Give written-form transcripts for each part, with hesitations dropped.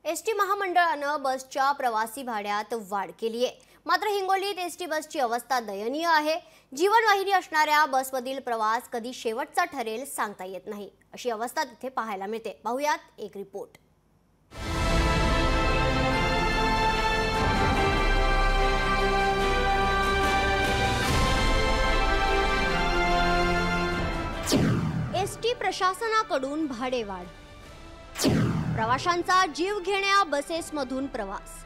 ST महामंडळानं बसच्या प्रवासी भाड्यात वाढ केली आहे। मात्र हिंगोलीत एसटी बसची अवस्था दयनीय आहे। जीवनवाहिनी असणाऱ्या बसमधील प्रवास कधी शेवटचा ठरेल सांगता येत नाही, अशी अवस्था तिथे पाहायला मिळते। पाहूयात एक रिपोर्ट। एसटी प्रशासनाकडून भाडेवाढ, प्रवाशांचा जीव घेण्या बसेसमधून प्रवास।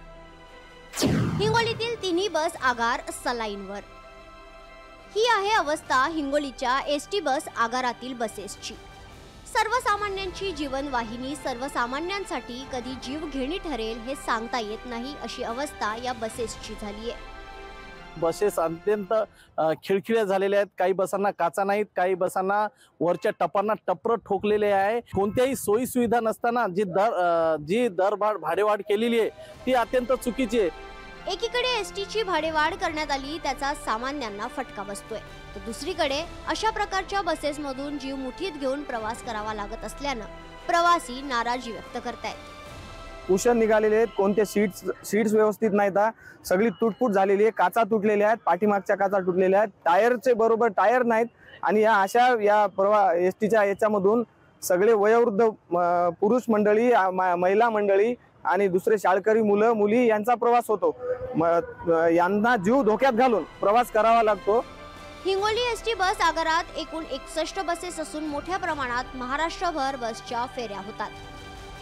हिंगोलीतील तिन्ही बस आगार सलाईनवर। ही आहे अवस्था हिंगोलीच्या एसटी बस आगारातील बसेसची। सर्वसामान्यांची जीवनवाहिनी सर्वसामान्यांसाठी कधी जीव घेणी ठरेल हे सांगता येत नाही, अशी अवस्था या बसेसची झाली आहे। बसेस अत्यंत खिळखिळ्या झालेल्या आहेत। काही बसांना काचा नाहीत, काही बसांना वरच्या टपांना टपर ठोकलेले आहे। कोणत्याही सोयी सुविधा नसताना जी भाडेवाढ केलेली आहे ती अत्यंत चुकीची आहे। एकीकडे एसटीची भाडेवाढ करण्यात आली, त्याचा सामान्यांना फटका बसतोय, तर दुसरीकडे अशा प्रकारच्या बसेसमधून जीव मुठीत घेऊन प्रवास करावा लागत असल्यानं प्रवासी नाराजी व्यक्त करतायत। कुशन निघालेले आहेत, कोणते सीट्स व्यवस्थित नाहीत, सगळी तुटफूट झालेली आहे, काचा तुटलेल्या आहेत, पाठीमागच्या काचा तुटलेल्या आहेत, टायरचे बरोबर टायर नाहीत आणि या एसटीच्या याच्यामधून सगळे वयोवृद्ध पुरुष मंडळी, महिला मंडळी आणि दुसरे शाळकरी मुलं मुली यांचा प्रवास होतो। यांना जीव धोक्यात घालून प्रवास करावा लागतो। हिंगोली एसटी बस आगारात एकूण 61 बसेस असून मोठ्या प्रमाणात महाराष्ट्रभर बसच्या फेऱ्या होतात।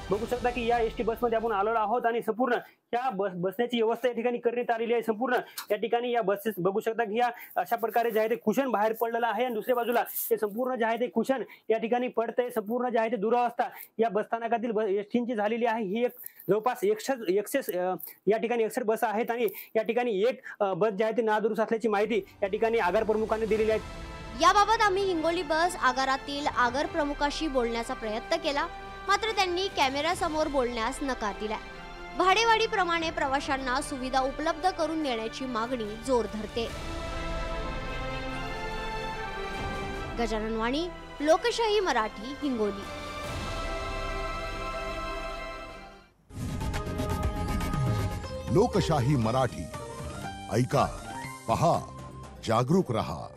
बघू शकता की या एसटी बस मध्ये आपण आलेलो आहोत आणि संपूर्ण या बसण्याची व्यवस्था या ठिकाणी करण्यात आलेली आहे। संपूर्ण या ठिकाणी या बसेस बघू शकता की या अशा प्रकारे जे आहे ते कुशन बाहेर पडलेलं आहे आणि दुसऱ्या बाजूला हे संपूर्ण जे आहे ते कुशन या ठिकाणी पडतंय। संपूर्ण जे आहे ते दुरावस्था या बसस्थानकातील एसटीची झालेली आहे। ही एक जवळपास 100 या ठिकाणी 61 बस आहेत आणि या ठिकाणी एक बस जे आहे ते नादुरुस्त असल्याची माहिती या ठिकाणी आगार प्रमुखांनी दिलेली आहे। याबाबत आम्ही हिंगोली बस आगारातील आगार प्रमुखाशी बोलण्याचा प्रयत्न केला, मात्र त्यांनी कॅमेऱ्यासमोर बोलण्यास नकार दिला। भाडेवाढीप्रमाणे प्रवाशांना सुविधा उपलब्ध करून देण्याची मागणी जोर धरते। गजानन वाणी, लोकशाही मराठी, हिंगोली। लोकशाही मराठी, ऐका, पहा, जागरूक रहा।